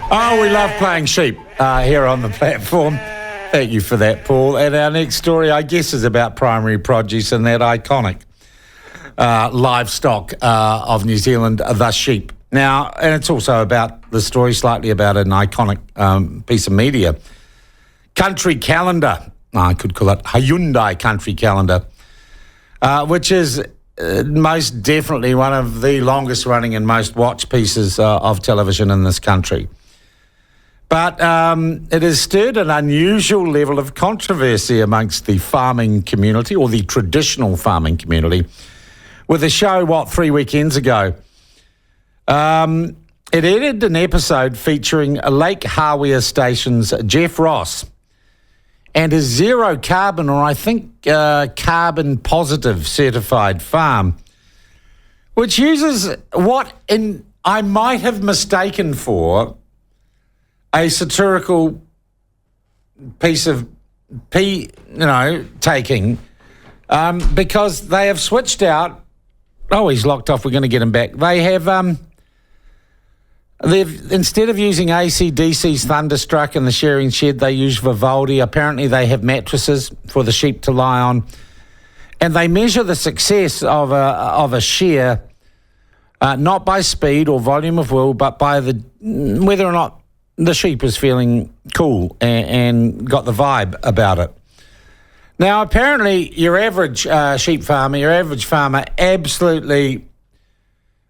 Oh, we love playing sheep here on the platform. Thank you for that, Paul. And our next story, I guess, is about primary produce and that iconic livestock of New Zealand, the sheep. Now, and it's also about the story slightly about an iconic piece of media. Country Calendar. I could call it Hyundai Country Calendar, which is most definitely one of the longest running and most watched pieces of television in this country. But it has stirred an unusual level of controversy amongst the farming community, or the traditional farming community, with a show, 3 weekends ago. It aired an episode featuring Lake Hawea Station's Geoff Ross and his zero carbon, or I think carbon positive certified farm, which uses what I might have mistaken for a satirical piece of taking, because they have switched out. Oh, he's locked off. We're going to get him back. They have, they've, instead of using AC/DC's Thunderstruck in the shearing shed, they use Vivaldi. Apparently they have mattresses for the sheep to lie on. And they measure the success of a shear, not by speed or volume of wool, but by whether or not the sheep is feeling cool and got the vibe about it. Now, apparently, your average sheep farmer, your average farmer absolutely,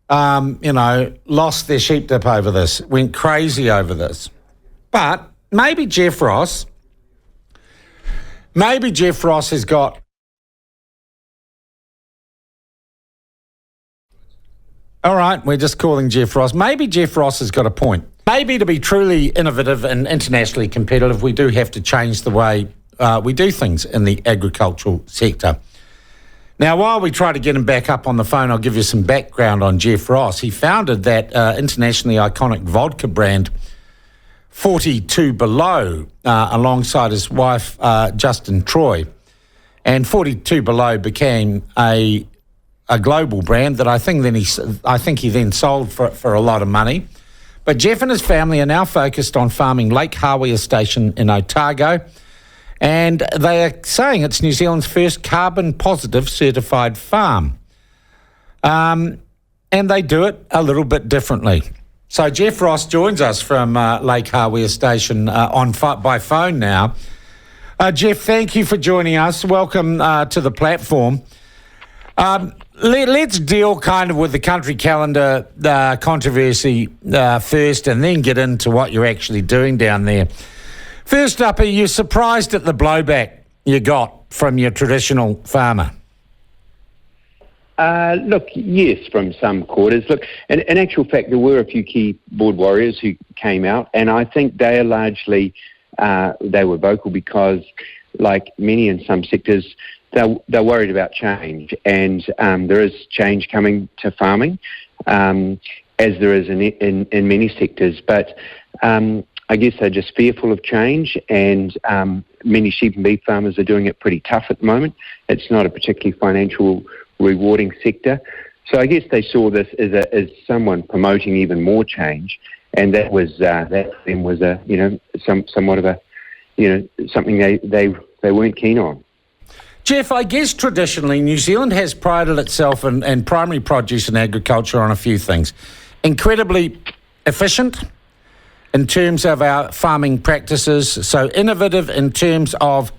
lost their sheep dip over this, went crazy over this. But maybe Geoff Ross has got... All right, we're just calling Geoff Ross. Maybe Geoff Ross has got a point. Maybe to be truly innovative and internationally competitive, we do have to change the way we do things in the agricultural sector. Now, while we try to get him back up on the phone, I'll give you some background on Geoff Ross. He founded that internationally iconic vodka brand, 42 Below, alongside his wife, Justin Troy. And 42 Below became a global brand that I think he then sold for a lot of money. But Geoff and his family are now focused on farming Lake Hawea Station in Otago, and they are saying it's New Zealand's first carbon-positive certified farm. And they do it a little bit differently. So Geoff Ross joins us from Lake Hawea Station by phone now. Geoff, thank you for joining us. Welcome to the platform. Let's deal kind of with the Country Calendar controversy first, and then get into what you're actually doing down there. First up, are you surprised at the blowback you got from your traditional farmer? Look, yes, from some quarters. Look, in actual fact, there were a few keyboard warriors who came out, and I think they are largely, they were vocal because, like many in some sectors, they're worried about change, and there is change coming to farming, as there is in many sectors. But I guess they're just fearful of change, and many sheep and beef farmers are doing it pretty tough at the moment. It's not a particularly financial rewarding sector. So I guess they saw this as someone promoting even more change, and that was somewhat of a something they weren't keen on. Geoff, I guess traditionally New Zealand has prided itself in primary produce and agriculture on a few things. Incredibly efficient in terms of our farming practices, so innovative in terms of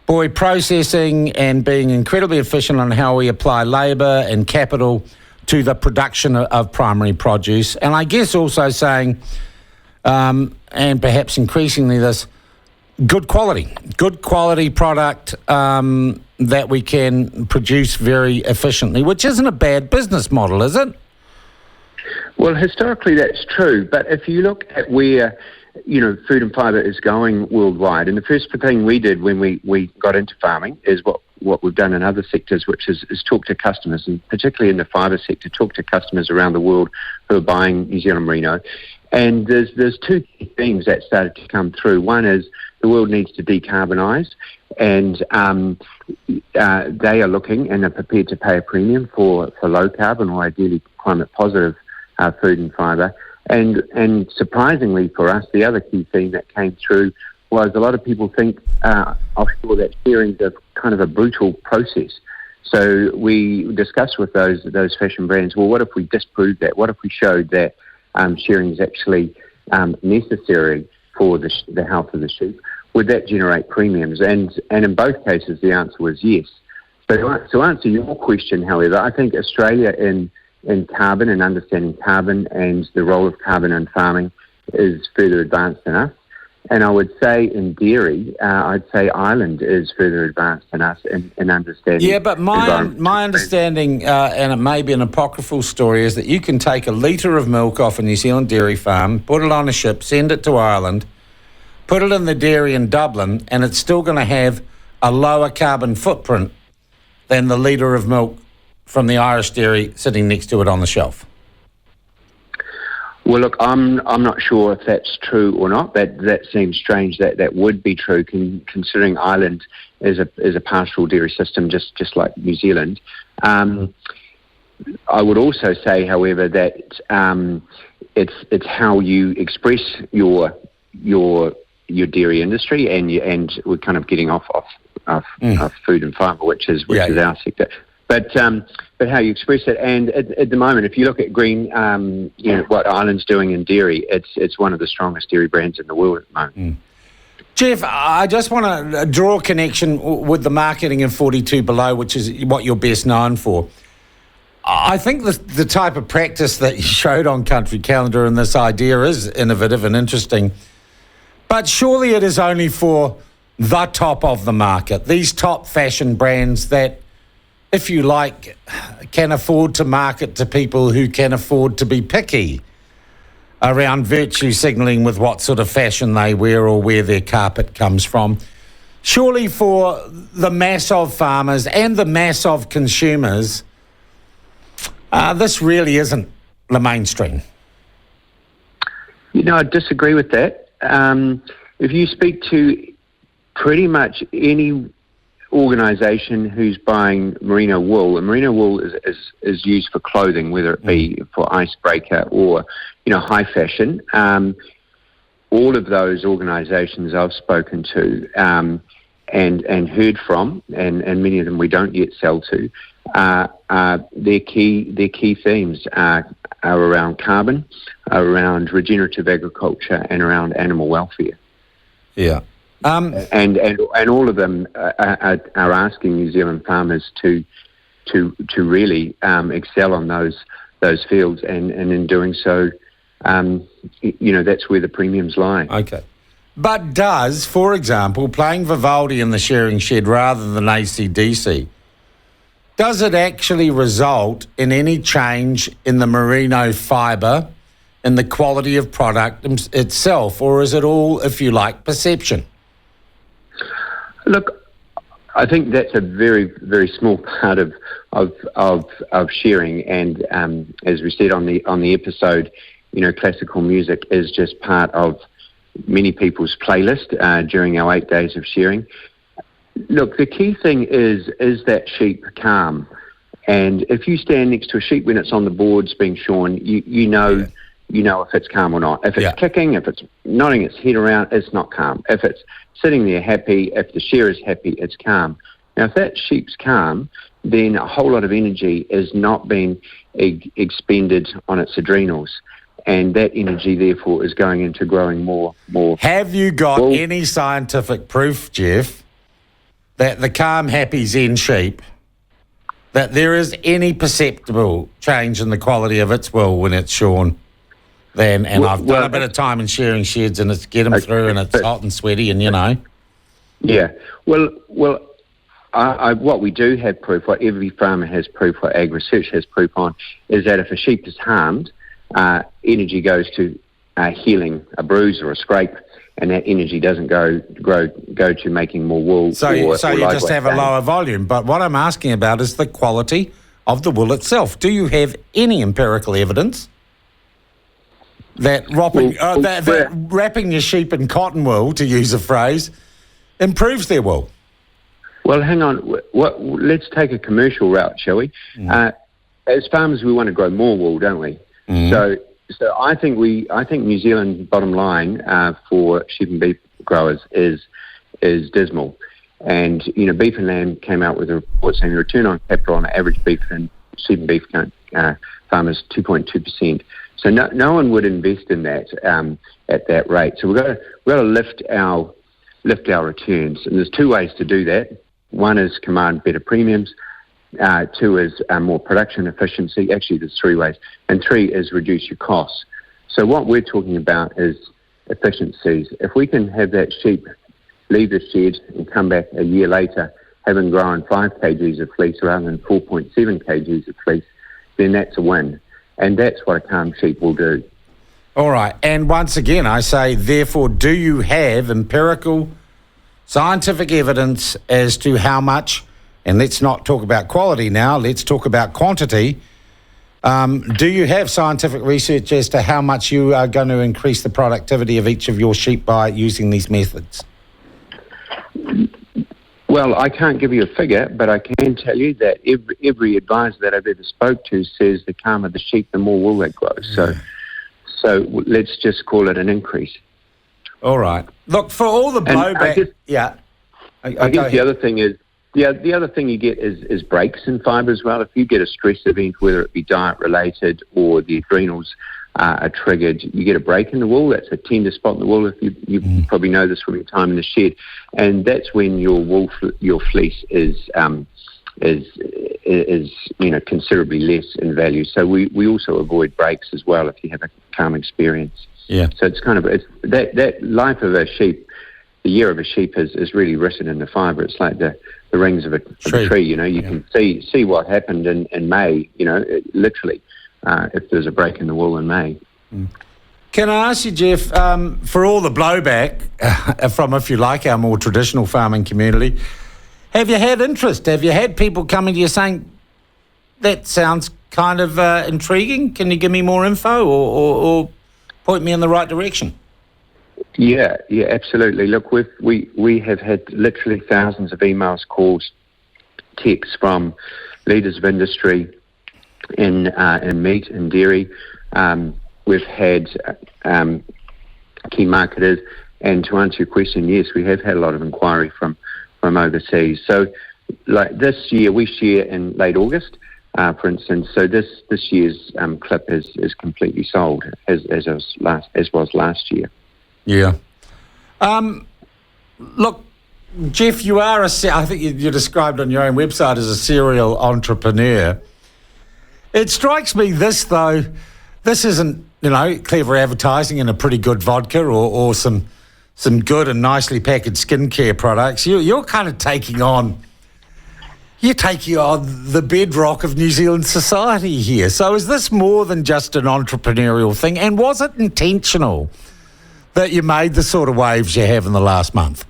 processing and being incredibly efficient on how we apply labour and capital to the production of primary produce. And I guess also saying, and perhaps increasingly this, good quality product that we can produce very efficiently, which isn't a bad business model, is it? Well, historically that's true, but if you look at where food and fibre is going worldwide, and the first thing we did when we got into farming is what we've done in other sectors, which is talk to customers, and particularly in the fibre sector, talk to customers around the world who are buying New Zealand merino. And there's two themes that started to come through. One is the world needs to decarbonise, and they are looking and are prepared to pay a premium for low carbon or ideally climate positive food and fibre. And surprisingly for us, the other key theme that came through was a lot of people think offshore that shearing is kind of a brutal process. So we discussed with those fashion brands, well, what if we disproved that? What if we showed that shearing is actually necessary for the health of the sheep? Would that generate premiums? And in both cases, the answer was yes. So to answer your question, however, I think Australia in carbon and understanding carbon and the role of carbon in farming is further advanced than us. And I would say in dairy, I'd say Ireland is further advanced than us in understanding. Yeah, but my understanding, and it may be an apocryphal story, is that you can take a litre of milk off a New Zealand dairy farm, put it on a ship, send it to Ireland, put it in the dairy in Dublin, and it's still going to have a lower carbon footprint than the litre of milk from the Irish dairy sitting next to it on the shelf. Well, look, I'm not sure if that's true or not. That seems strange. That would be true, considering Ireland is a pastoral dairy system, just like New Zealand. I would also say, however, that it's how you express your dairy industry, and we're kind of getting off food and fibre, which is our sector. But how you express it, and at the moment, if you look at green, what Ireland's doing in dairy, it's one of the strongest dairy brands in the world at the moment. Geoff, I just want to draw a connection with the marketing in 42 Below, which is what you're best known for. I think the type of practice that you showed on Country Calendar and this idea is innovative and interesting, but surely it is only for the top of the market, these top fashion brands that, if you like, can afford to market to people who can afford to be picky around virtue signalling with what sort of fashion they wear or where their carpet comes from. Surely for the mass of farmers and the mass of consumers, this really isn't the mainstream. I disagree with that. If you speak to pretty much any organisation who's buying merino wool, and merino wool is used for clothing, whether it be for icebreaker or high fashion. All of those organisations I've spoken to and heard from, and many of them we don't yet sell to, their key themes are around carbon, around regenerative agriculture, and around animal welfare. Yeah. And all of them are asking New Zealand farmers to really excel on those fields, and in doing so, that's where the premiums lie. Okay. But does, for example, playing Vivaldi in the shearing shed rather than AC/DC, does it actually result in any change in the merino fibre, in the quality of product itself, or is it all, if you like, perception? Look, I think that's a very, very small part of shearing, and as we said on the episode, classical music is just part of many people's playlist during our 8 days of shearing. Look, the key thing is that sheep calm, and if you stand next to a sheep when it's on the boards being shorn, you know if it's calm or not. If it's kicking, if it's nodding its head around, it's not calm. If it's sitting there happy, if the shearer's happy, it's calm. Now, if that sheep's calm, then a whole lot of energy is not being expended on its adrenals, and that energy, therefore, is going into growing more. Have you got any scientific proof, Geoff, that the calm, happy Zen sheep, that there is any perceptible change in the quality of its wool when it's shorn? I've done a bit of time in shearing sheds, and it's get them through, and it's hot and sweaty, and Yeah. Well, what we do have proof, what every farmer has proof, what Ag Research has proof on, is that if a sheep is harmed, energy goes to healing a bruise or a scrape, and that energy doesn't go to making more wool. So you just have a lower volume. But what I'm asking about is the quality of the wool itself. Do you have any empirical evidence that wrapping your sheep in cotton wool, to use a phrase, improves their wool? Well, hang on. Let's take a commercial route, shall we? As farmers, we want to grow more wool, don't we? So I think New Zealand's bottom line for sheep and beef growers is dismal. And, Beef and Lamb came out with a report saying the return on capital on average beef and sheep and beef farmers 2.2%. So no one would invest in that at that rate. So we've got to lift our returns, and there's two ways to do that. One is command better premiums. Two is more production efficiency. Actually, there's three ways, and three is reduce your costs. So what we're talking about is efficiencies. If we can have that sheep leave the shed and come back a year later having grown 5 kgs of fleece rather than 4.7 kgs of fleece, then that's a win. And that's what a calm sheep will do. All right. And once again, I say, therefore, do you have empirical scientific evidence as to how much, and let's not talk about quality now, let's talk about quantity. Do you have scientific research as to how much you are going to increase the productivity of each of your sheep by using these methods? Well, I can't give you a figure, but I can tell you that every advisor that I've ever spoke to says the calmer the sheep, the more wool that grows. So let's just call it an increase. All right. Look, for all the blowback... I guess the other thing is, the other thing you get is breaks in fibre as well. If you get a stress event, whether it be diet-related or the adrenals are triggered, you get a break in the wool. That's a tender spot in the wool. If you probably know this from your time in the shed, and that's when your fleece is considerably less in value. So we also avoid breaks as well if you have a calm experience. Yeah. So it's that life of a sheep, the year of a sheep is really written in the fibre. It's like the rings of a tree. You can see what happened in May. Literally. If there's a break in the wool in May. Can I ask you, Geoff, for all the blowback from, if you like, our more traditional farming community, have you had interest? Have you had people coming to you saying, that sounds kind of intriguing, can you give me more info or point me in the right direction? Yeah, absolutely. Look, we have had literally thousands of emails, calls, texts from leaders of industry, in meat and dairy. We've had key marketers, and to answer your question, yes, we have had a lot of inquiry from overseas. So, like this year, we share in late August, for instance. So this year's clip is completely sold, as was last year. Yeah. Look, Geoff, you are I think you're described on your own website as a serial entrepreneur. It strikes me this isn't, clever advertising and a pretty good vodka or some good and nicely packaged skincare products. You're kind of taking on the bedrock of New Zealand society here. So is this more than just an entrepreneurial thing? And was it intentional that you made the sort of waves you have in the last month?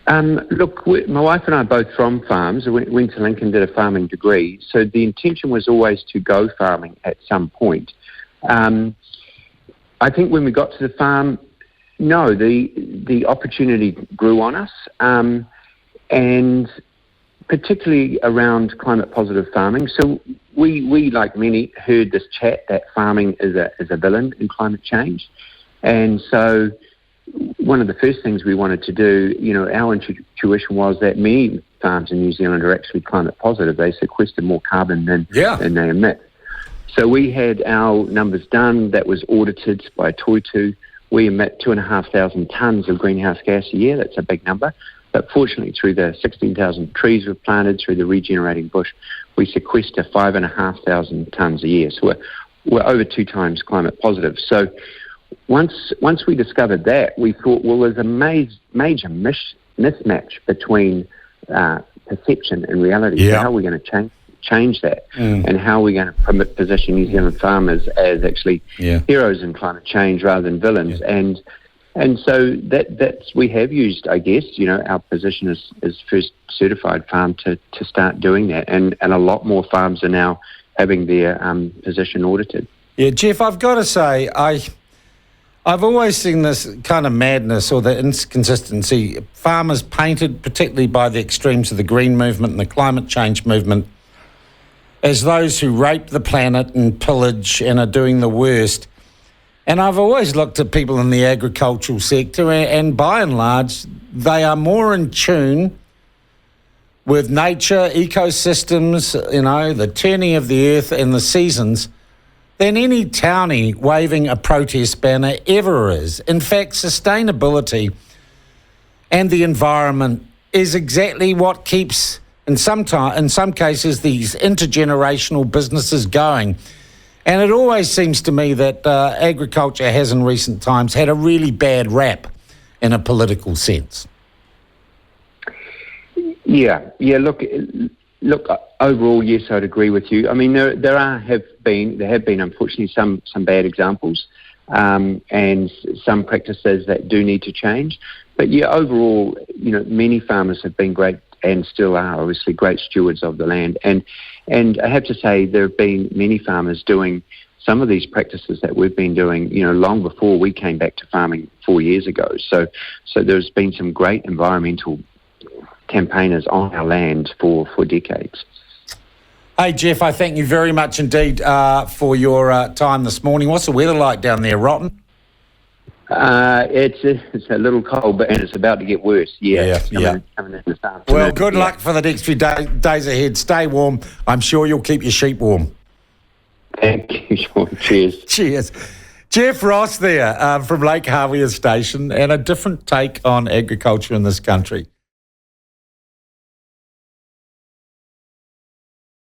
Look, my wife and I are both from farms. I went to Lincoln, did a farming degree. So the intention was always to go farming at some point. I think when we got to the farm, the opportunity grew on us, and particularly around climate positive farming. So we like many, heard this chat that farming is a villain in climate change. And so one of the first things we wanted to do, our intuition was that many farms in New Zealand are actually climate positive. They sequester more carbon than they emit. So we had our numbers done. That was audited by Toitu. We emit 2,500 tonnes of greenhouse gas a year. That's a big number. But fortunately, through the 16,000 trees we've planted, through the regenerating bush, we sequester 5,500 tonnes a year. So we're over 2 times climate positive. So once we discovered that, we thought, well, there's a major mismatch between perception and reality. Yeah. So how are we going to change that? And how are we going to position New Zealand farmers as actually heroes in climate change rather than villains? Yeah. And so that's we have used, I guess, our position as first certified farm to start doing that. And a lot more farms are now having their position audited. Yeah, Geoff, I've got to say, I've always seen this kind of madness or the inconsistency. Farmers painted, particularly by the extremes of the green movement and the climate change movement, as those who rape the planet and pillage and are doing the worst. And I've always looked at people in the agricultural sector, and by and large, they are more in tune with nature, ecosystems, the turning of the earth and the seasons than any townie waving a protest banner ever is. In fact, sustainability and the environment is exactly what keeps, in some cases, these intergenerational businesses going. And it always seems to me that agriculture has in recent times had a really bad rap in a political sense. Yeah. Look. Overall, yes, I'd agree with you. I mean, there have been unfortunately some bad examples, and some practices that do need to change. But yeah, overall, many farmers have been great and still are obviously great stewards of the land. And I have to say there have been many farmers doing some of these practices that we've been doing, long before we came back to farming 4 years ago. So there's been some great environmental campaigners on our land for decades. Hey, Geoff, I thank you very much indeed for your time this morning. What's the weather like down there, Rotten? It's a little cold, and it's about to get worse. Yeah. Coming in this afternoon. Well, good luck for the next few days ahead. Stay warm. I'm sure you'll keep your sheep warm. Thank you, Sean. Cheers. Cheers. Geoff Ross there from Lake Harvey Station, and a different take on agriculture in this country.